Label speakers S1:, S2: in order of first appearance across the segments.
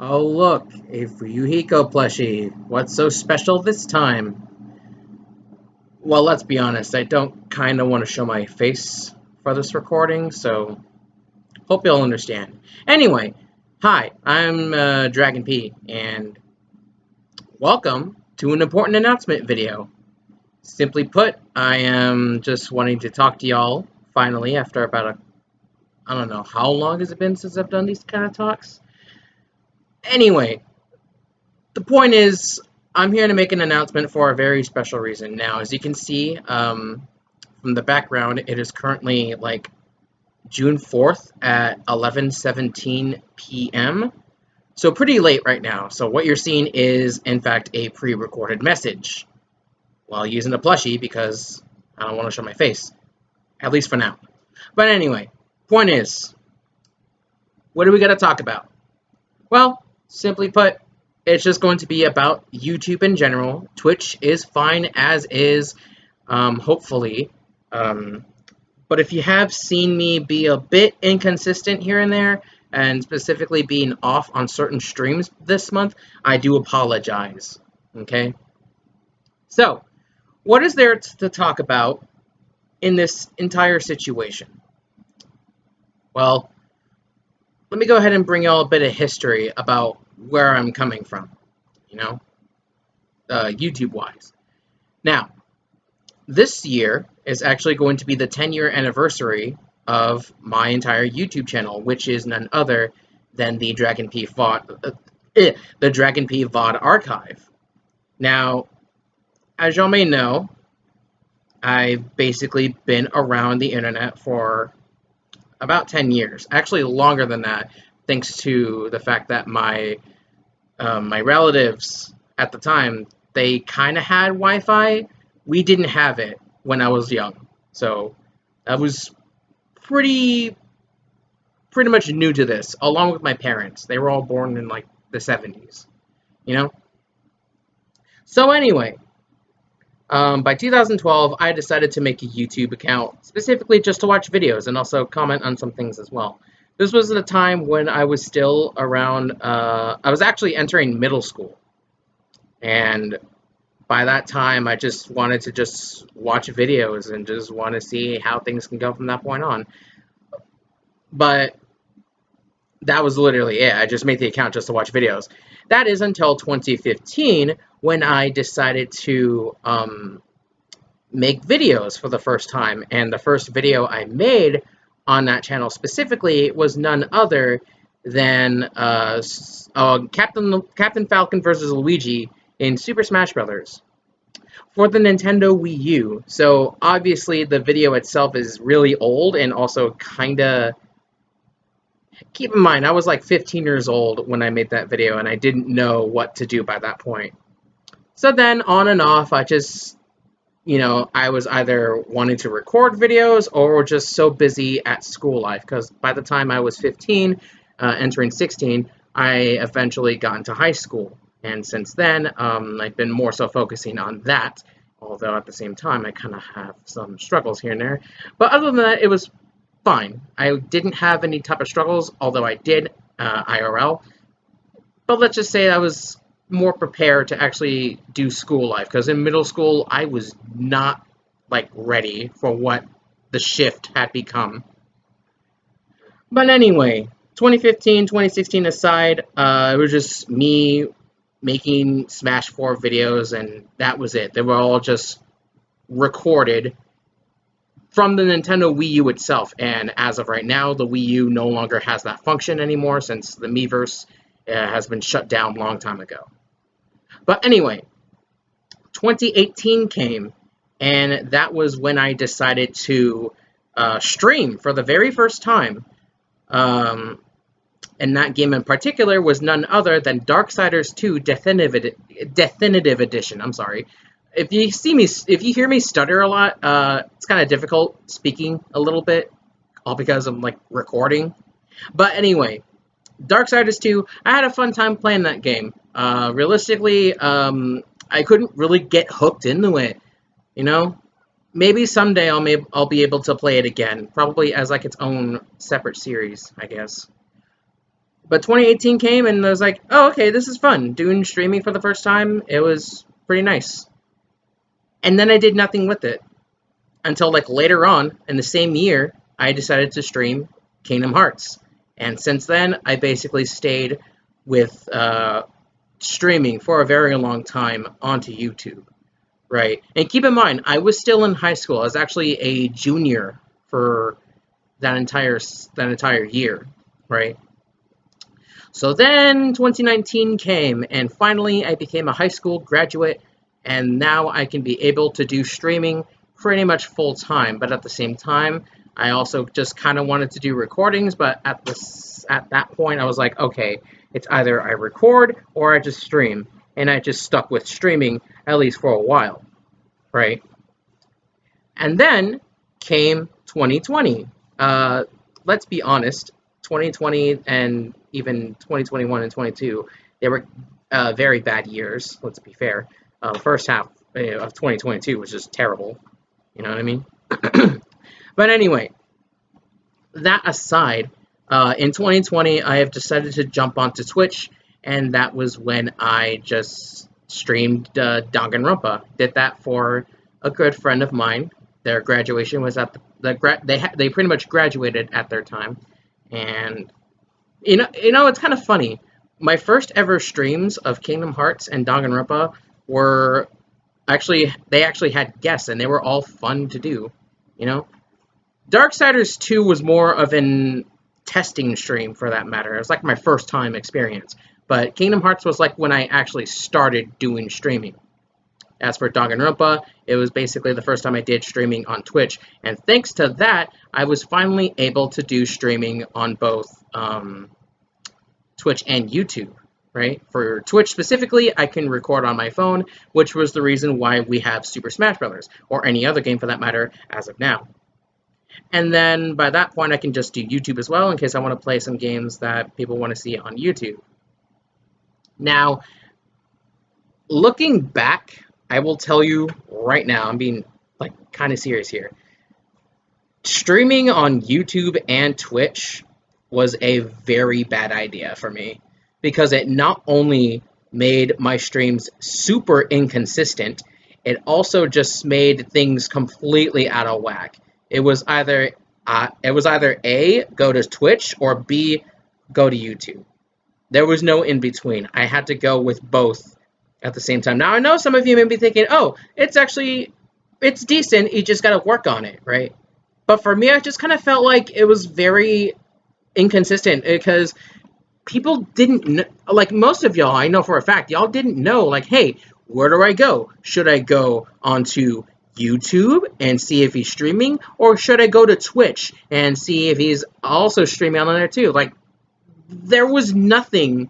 S1: Oh look, a Ryuhiko plushie. What's so special this time? Well, let's be honest, I don't kinda want to show my face for this recording, so hope you'll understand. Anyway, hi, I'm Dragon P, and welcome to an important announcement video. Simply put, I am just wanting to talk to y'all, finally, after about I don't know, how long has it been since I've done these kind of talks? Anyway, the point is, I'm here to make an announcement for a very special reason. Now, as you can see from the background, it is currently like June 4th at 11:17 p.m. So pretty late right now. So what you're seeing is, in fact, a pre-recorded message while using a plushie because I don't want to show my face, at least for now. But anyway, point is, what are we going to talk about? Well, simply put, it's just going to be about YouTube in general. Twitch is fine as is, hopefully. But if you have seen me be a bit inconsistent here and there, and specifically being off on certain streams this month, I do apologize. Okay? So, what is there to talk about in this entire situation? Well, let me go ahead and bring y'all a bit of history about where I'm coming from, YouTube-wise. Now, this year is actually going to be the 10-year anniversary of my entire YouTube channel, which is none other than the Dragon P VOD archive. Now, as y'all may know, I've basically been around the internet for about 10 years, actually longer than that, thanks to the fact that my relatives at the time, they kind of had Wi-Fi. We didn't have it when I was young, so I was pretty much new to this, along with my parents. They were all born in like the 70s, So anyway, by 2012, I decided to make a YouTube account specifically just to watch videos and also comment on some things as well. This was at a time when I was still around, I was actually entering middle school. And by that time, I just wanted to just watch videos and just want to see how things can go from that point on. But that was literally it. I just made the account just to watch videos. That is until 2015 when I decided to make videos for the first time. And the first video I made on that channel specifically was none other than Captain Falcon versus Luigi in Super Smash Bros. For the Nintendo Wii U. So obviously the video itself is really old and also kinda... Keep in mind, I was like 15 years old when I made that video and I didn't know what to do by that point. So then on and off, I just, I was either wanting to record videos or just so busy at school life, because by the time I was 15, entering 16, I eventually got into high school. And since then, I've been more so focusing on that, although at the same time, I kind of have some struggles here and there. But other than that, it was fine. I didn't have any type of struggles, although I did IRL. But let's just say I was more prepared to actually do school life, because in middle school, I was not, ready for what the shift had become. But anyway, 2015, 2016 aside, it was just me making Smash 4 videos, and that was it. They were all just recorded from the Nintendo Wii U itself, and as of right now, the Wii U no longer has that function anymore since the Miiverse has been shut down a long time ago. But anyway, 2018 came, and that was when I decided to stream for the very first time. And that game in particular was none other than Darksiders 2 Definitive Edition. I'm sorry. If you hear me stutter a lot, it's kind of difficult speaking a little bit, all because I'm recording. But anyway, Darksiders 2, I had a fun time playing that game. Realistically, I couldn't really get hooked into it, Maybe someday I'll be able to play it again, probably as its own separate series, I guess. But 2018 came and I was like, oh, okay, this is fun. Doing streaming for the first time, it was pretty nice. And then I did nothing with it until like later on in the same year, I decided to stream Kingdom Hearts. And since then, I basically stayed with streaming for a very long time onto YouTube, right? And keep in mind, I was still in high school. I was actually a junior for that entire year, right? So then 2019 came, and finally I became a high school graduate, and now I can be able to do streaming pretty much full time. But at the same time, I also just kind of wanted to do recordings, but at that point I was like, okay, it's either I record or I just stream, and I just stuck with streaming at least for a while, right? And then came 2020. Let's be honest, 2020 and even 2021 and 22, they were very bad years, let's be fair. First half of 2022 was just terrible, you know what I mean? But anyway, that aside, in 2020, I have decided to jump onto Twitch, and that was when I just streamed Danganronpa. Did that for a good friend of mine. Their graduation was at they pretty much graduated at their time, and it's kind of funny. My first ever streams of Kingdom Hearts and Danganronpa were they actually had guests, and they were all fun to do. Darksiders 2 was more of an testing stream, for that matter. It was like my first time experience. But Kingdom Hearts was like when I actually started doing streaming. As for Danganronpa, it was basically the first time I did streaming on Twitch. And thanks to that, I was finally able to do streaming on both Twitch and YouTube, right? For Twitch specifically, I can record on my phone, which was the reason why we have Super Smash Bros., or any other game for that matter, as of now. And then by that point, I can just do YouTube as well in case I want to play some games that people want to see on YouTube. Now, looking back, I will tell you right now, I'm being like kind of serious here. Streaming on YouTube and Twitch was a very bad idea for me because it not only made my streams super inconsistent, it also just made things completely out of whack. It was either A, go to Twitch, or B, go to YouTube. There was no in between. I had to go with both at the same time. Now, I know some of you may be thinking, oh, it's decent, you just got to work on it, right? But for me, I just kind of felt like it was very inconsistent because people didn't, like most of y'all, I know for a fact, y'all didn't know, like, hey, where do I go? Should I go onto YouTube and see if he's streaming, or should I go to Twitch and see if he's also streaming on there too? Like, there was nothing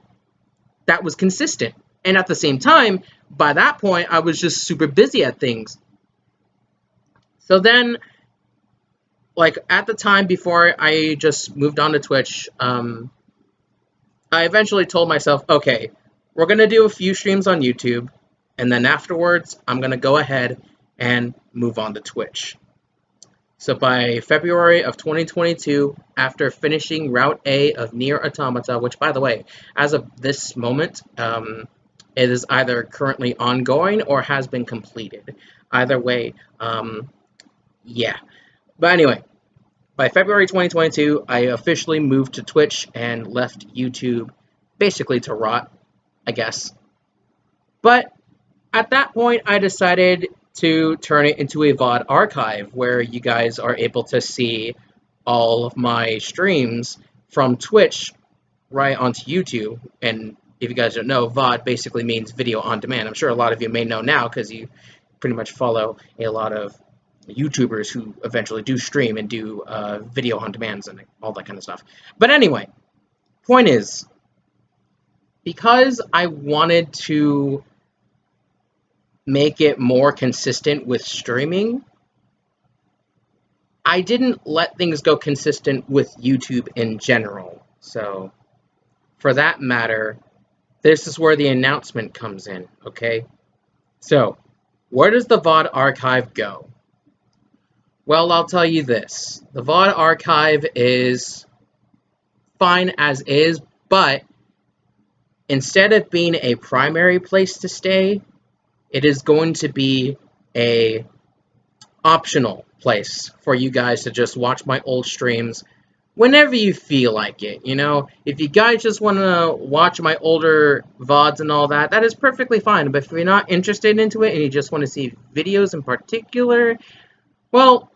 S1: that was consistent. And at the same time, by that point, I was just super busy at things. So then, like, at the time before I just moved on to Twitch, I eventually told myself, okay, we're going to do a few streams on YouTube, and then afterwards, I'm going to go ahead and move on to Twitch. So by February of 2022, after finishing Route A of Nier Automata, which, by the way, as of this moment, it is either currently ongoing or has been completed. Either way, yeah. But anyway, by February 2022, I officially moved to Twitch and left YouTube basically to rot, I guess. But at that point, I decided to turn it into a VOD archive where you guys are able to see all of my streams from Twitch right onto YouTube. And if you guys don't know, VOD basically means video on demand. I'm sure a lot of you may know now because you pretty much follow a lot of YouTubers who eventually do stream and do video on demands and all that kind of stuff. But anyway, point is, because I wanted to make it more consistent with streaming, I didn't let things go consistent with YouTube in general. So, for that matter, this is where the announcement comes in, okay? So, where does the VOD archive go? Well, I'll tell you this. The VOD archive is fine as is, But instead of being a primary place to stay, it is going to be a optional place for you guys to just watch my old streams whenever you feel like it. You know, if you guys just want to watch my older VODs and all that, that is perfectly fine. But if you're not interested into it and you just want to see videos in particular, well,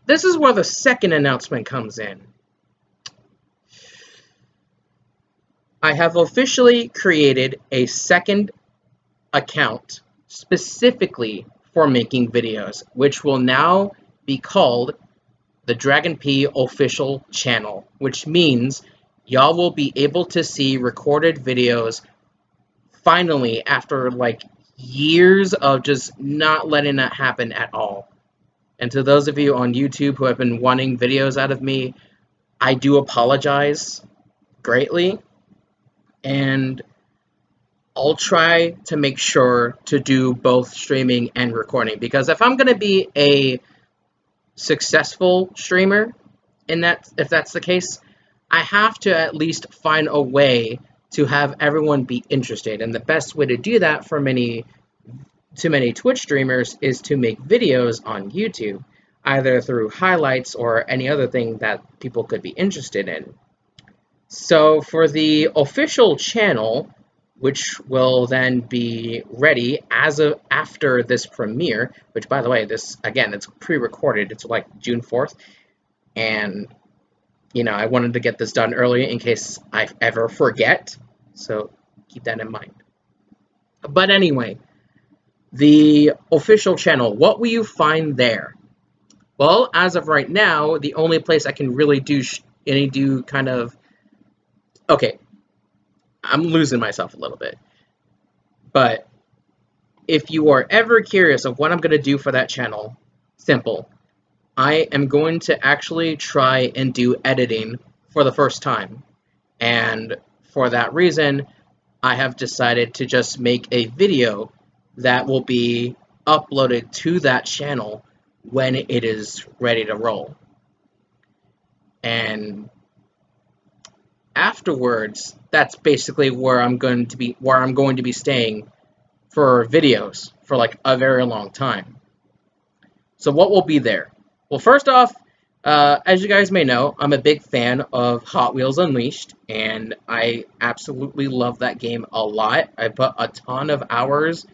S1: this is where the second announcement comes in. I have officially created a second account specifically for making videos, which will now be called the Dragon P official channel, which means y'all will be able to see recorded videos finally after like years of just not letting that happen at all. And to those of you on YouTube who have been wanting videos out of me, I do apologize greatly, and I'll try to make sure to do both streaming and recording, because if I'm going to be a successful streamer, if that's the case, I have to at least find a way to have everyone be interested. And the best way to do that for many Twitch streamers is to make videos on YouTube, either through highlights or any other thing that people could be interested in. So for the official channel, which will then be ready as of after this premiere, which, by the way, this, again, it's pre-recorded. It's like June 4th. And, you know, I wanted to get this done early in case I ever forget. So keep that in mind. But anyway, the official channel, what will you find there? Well, as of right now, the only place I can really do kind of... Okay, I'm losing myself a little bit. But if you are ever curious of what I'm going to do for that channel, simple. I am going to actually try and do editing for the first time. And for that reason, I have decided to just make a video that will be uploaded to that channel when it is ready to roll. And afterwards, that's basically where I'm going to be staying for videos for like a very long time. So what will be there? Well, first off, as you guys may know, I'm a big fan of Hot Wheels Unleashed, and I absolutely love that game a lot. I put a ton of hours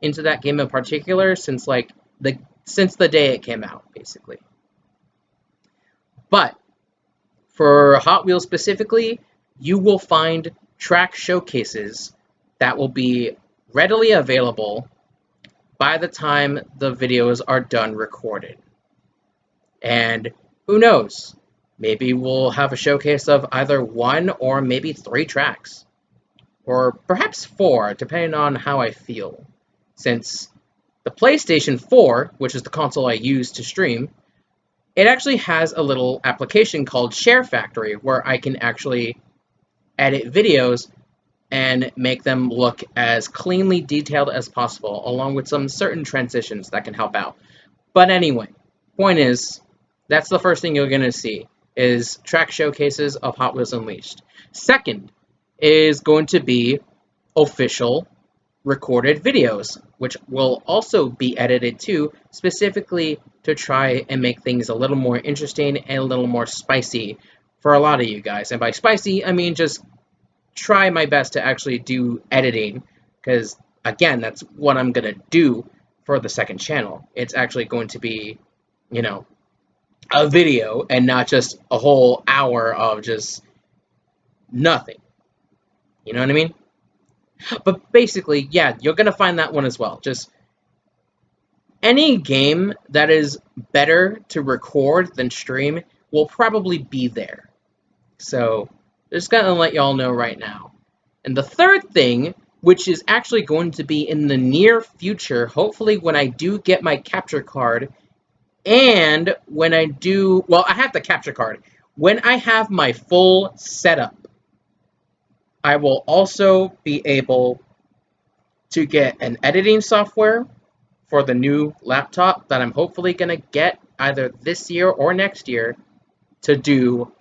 S1: into that game in particular since the day it came out, basically. But for Hot Wheels specifically, you will find track showcases that will be readily available by the time the videos are done recorded. And who knows, maybe we'll have a showcase of either 1 or maybe 3 tracks. Or perhaps 4, depending on how I feel. Since the PlayStation 4, which is the console I use to stream, it actually has a little application called Share Factory, where I can actually edit videos and make them look as cleanly detailed as possible, along with some certain transitions that can help out. But anyway, point is, that's the first thing you're going to see, is track showcases of Hot Wheels Unleashed. Second is going to be official recorded videos, which will also be edited too, specifically to try and make things a little more interesting and a little more spicy for a lot of you guys. And by spicy, I mean just try my best to actually do editing, because, again, that's what I'm going to do for the second channel. It's actually going to be, you know, a video and not just a whole hour of just nothing. You know what I mean? But basically, yeah, you're going to find that one as well. Just any game that is better to record than stream will probably be there. So just going to let y'all know right now. And the third thing, which is actually going to be in the near future, hopefully when I do get my capture card, and when I do, well, I have the capture card. When I have my full setup, I will also be able to get an editing software for the new laptop that I'm hopefully going to get either this year or next year to do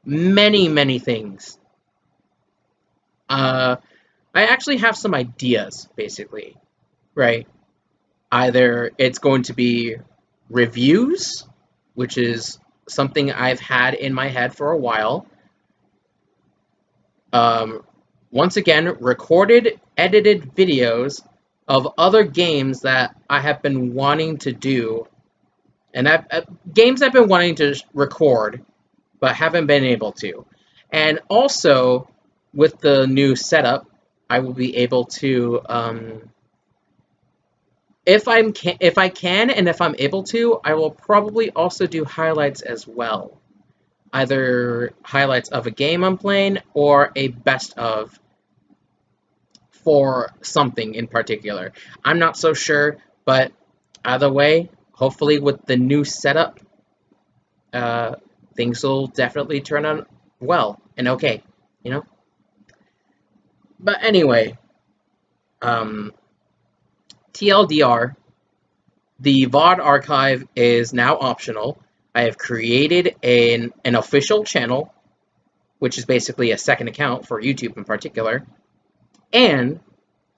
S1: many, many things I actually have some ideas, basically, right? Either it's going to be reviews, which is something I've had in my head for a while. Um, Once again, recorded, edited videos of other games that I have been wanting to do, and games I've been wanting to record, but haven't been able to. And also, with the new setup, I will be able to, if I can and if I'm able to, I will probably also do highlights as well. Either highlights of a game I'm playing or a best of for something in particular. I'm not so sure, but either way, hopefully with the new setup, uh, things will definitely turn out well and okay, you know? But anyway, um, TLDR, the VOD archive is now optional. I have created an official channel, which is basically a second account for YouTube in particular. And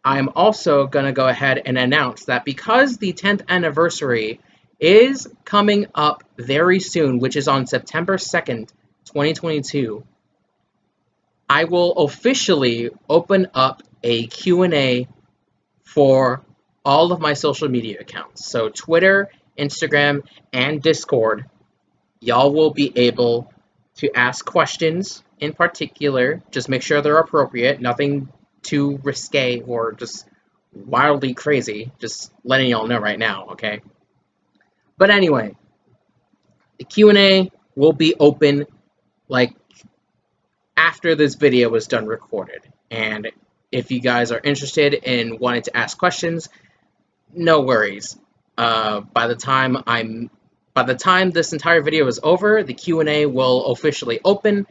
S1: I'm also going to go ahead and announce that because the 10th anniversary is coming up very soon, which is on September 2nd, 2022, I will officially open up a Q&A for all of my social media accounts. So Twitter, Instagram, and Discord. Y'all will be able to ask questions in particular. Just make sure they're appropriate. Nothing too risque or just wildly crazy. Just letting y'all know right now, okay? But anyway, the Q&A will be open like after this video is done recorded. And if you guys are interested in wanting to ask questions, no worries. By the time this entire video is over, the Q&A will officially open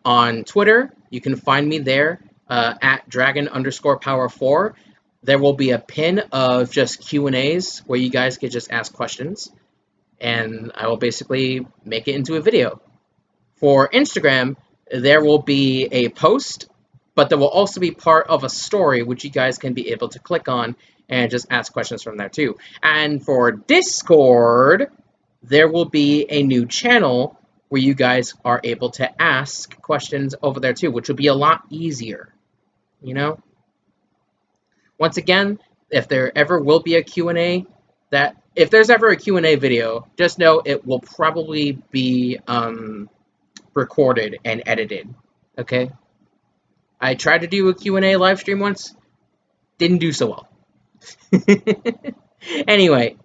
S1: on Twitter. You can find me there at dragon_power4. There will be a pin of just Q&As where you guys can just ask questions, and I will basically make it into a video. For Instagram, there will be a post, but there will also be part of a story which you guys can be able to click on and just ask questions from there too. And for Discord, there will be a new channel where you guys are able to ask questions over there too, which will be a lot easier, you know? Once again, if there ever will be a Q&A, if there's ever a Q&A video, just know it will probably be recorded and edited, okay? I tried to do a Q&A live stream once, didn't do so well. Anyway,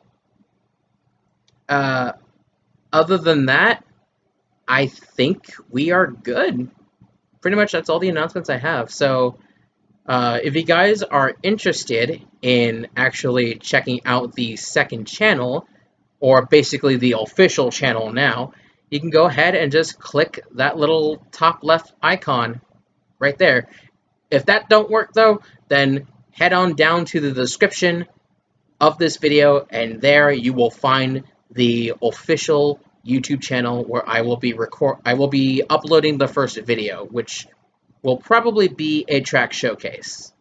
S1: other than that, I think we are good. Pretty much that's all the announcements I have. So if you guys are interested in actually checking out the second channel, or basically the official channel now, you can go ahead and just click that little top left icon right there. If that don't work though, then head on down to the description of this video, and there you will find the official YouTube channel where I will be uploading the first video, which will probably be a track showcase.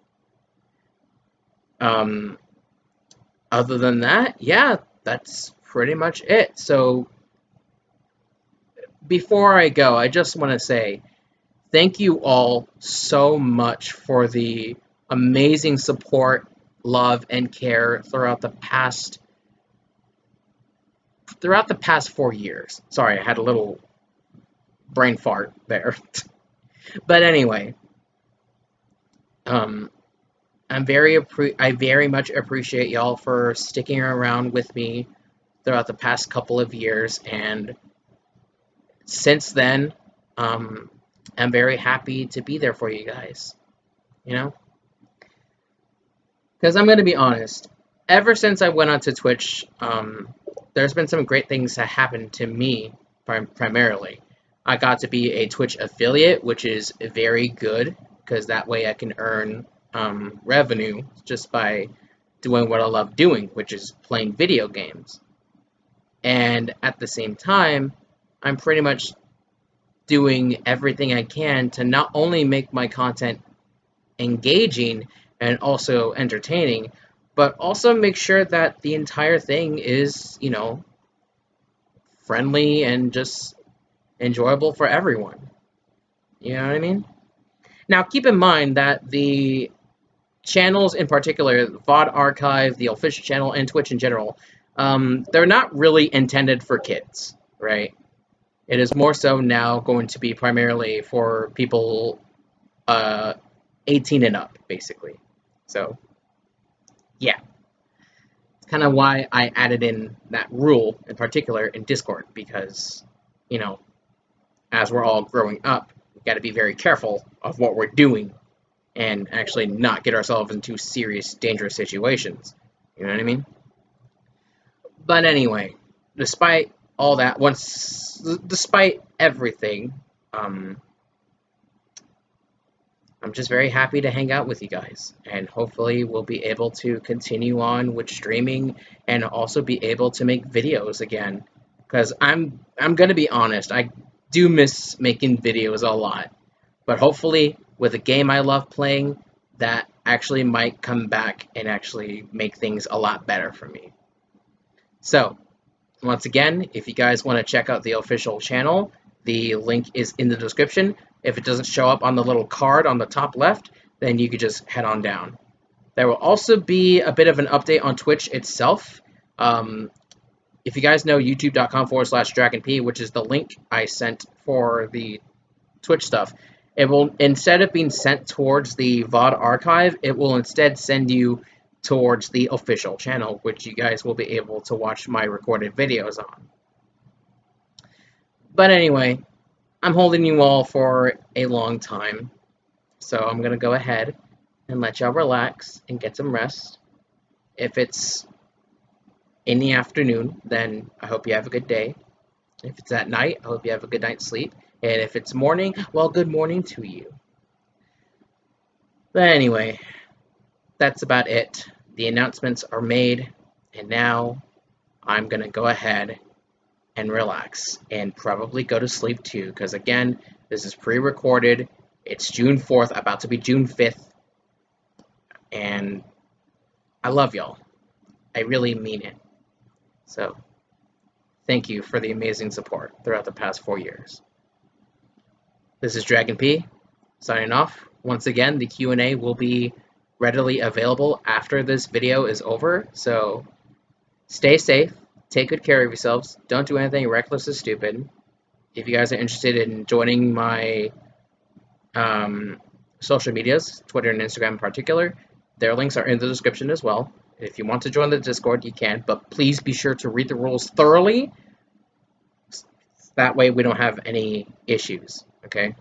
S1: Other than that, yeah, that's pretty much it. So before I go, I just want to say thank you all so much for the amazing support, love, and care throughout the past 4 years. Sorry, I had a little brain fart there. But anyway, I very much appreciate y'all for sticking around with me throughout the past couple of years, and since then, I'm very happy to be there for you guys, you know? Because I'm going to be honest, ever since I went onto Twitch, there's been some great things that happened to me, primarily. I got to be a Twitch affiliate, which is very good, because that way I can earn revenue just by doing what I love doing, which is playing video games. And at the same time, I'm pretty much doing everything I can to not only make my content engaging and also entertaining, but also make sure that the entire thing is, friendly and just enjoyable for everyone. You know what I mean? Now, keep in mind that the channels in particular, VOD Archive, the official channel, and Twitch in general, they're not really intended for kids, right? It is more so now going to be primarily for people 18 and up, basically. So, yeah. It's kind of why I added in that rule in particular in Discord, because, as we're all growing up, we've got to be very careful of what we're doing and actually not get ourselves into serious, dangerous situations. You know what I mean? But anyway, despite all that, despite everything, I'm just very happy to hang out with you guys, and hopefully we'll be able to continue on with streaming and also be able to make videos again. Because I'm gonna be honest, I do miss making videos a lot, but hopefully with a game I love playing, that actually might come back and actually make things a lot better for me. So, once again, if you guys want to check out the official channel, the link is in the description. If it doesn't show up on the little card on the top left, then you could just head on down. There will also be a bit of an update on Twitch itself. If you guys know youtube.com/DragonP, which is the link I sent for the Twitch stuff, it will, instead of being sent towards the VOD archive, it will instead send you towards the official channel, which you guys will be able to watch my recorded videos on. But anyway, I'm holding you all for a long time, so I'm going to go ahead and let y'all relax and get some rest. If it's in the afternoon, then I hope you have a good day. If it's at night, I hope you have a good night's sleep. And if it's morning, well, good morning to you. But anyway, that's about it. The announcements are made, and now I'm going to go ahead and relax and probably go to sleep too, because again, this is pre-recorded. It's June 4th, about to be June 5th, and I love y'all. I really mean it. So, thank you for the amazing support throughout the past 4 years. This is Dragon P, signing off. Once again, the Q&A will be readily available after this video is over, so stay safe, take good care of yourselves, don't do anything reckless or stupid. If you guys are interested in joining my social medias, Twitter and Instagram in particular, their links are in the description as well. If you want to join the Discord, you can, but please be sure to read the rules thoroughly. That way we don't have any issues, okay?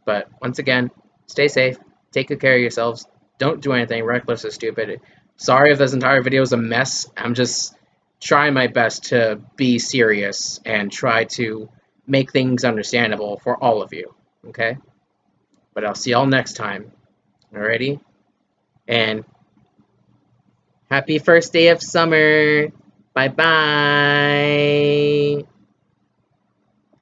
S1: But once again, stay safe, take good care of yourselves, don't do anything reckless or stupid. Sorry if this entire video is a mess. I'm just trying my best to be serious and try to make things understandable for all of you, okay? But I'll see y'all next time, alrighty? And happy first day of summer. Bye-bye.